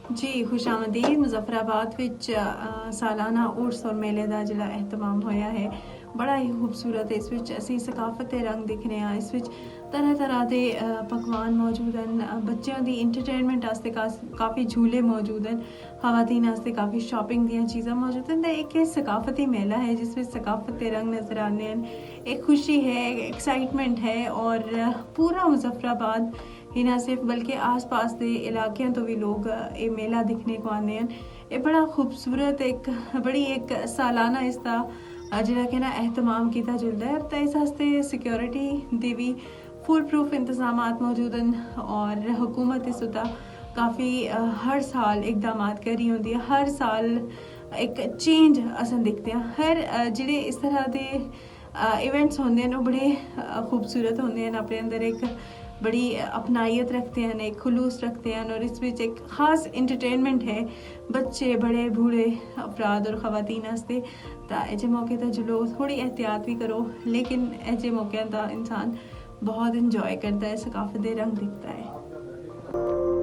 जी खुशामदीद। मुज़फ़राबाद विच सालाना उर्स और मेले का जिहड़ा एहतमाम होया है बड़ा ही खूबसूरत है। इस विच असीं सकाफत दे रंग दिखने आ। इस विच तरह तरह के पकवान मौजूद हैं। बच्चों की इंटरटेनमेंट वास्ते काफ़ी झूले मौजूद हैं। ख़वातीन वास्ते काफ़ी शॉपिंग दी चीज़ां मौजूद हैं। एक सकाफती मेला है जिस विच सकाफत के रंग नज़र आने हैं। एक खुशी है, एक एक्साइटमेंट है और पूरा मुज़फ़राबाद ही ना सिर्फ बल्कि आस पास के इलाकों तो भी लोग ये मेला दिखने को आते हैं। ये बड़ा खूबसूरत एक बड़ी एक सालाना इसका जिहड़ा कि ना एहतमाम किया जुलदा है। तो इस वास्ते सिक्योरिटी दी भी फुल प्रूफ इंतजाम मौजूद हैं और हुकूमत इस उत्ता काफ़ी हर साल इकदाम कर रही होंदी है। हर साल एक चेंज असन दिखते हैं। हर जिहड़े इस तरह के इवेंट्स होंदे हैं वो बड़े खूबसूरत होंदे हैं। अपने अंदर एक बड़ी अपनाइत रखते हैं, एक खुलूस रखते हैं और इस बीच एक ख़ास इंटरटेनमेंट है बच्चे बड़े बूढ़े अफराद और ख़वातीन वास्ते। तो ऐसे मौके पर चलो थोड़ी एहतियात भी करो, लेकिन ऐसे मौके पर इंसान बहुत इंजॉय करता है, सकाफत दे रंग दिखता है।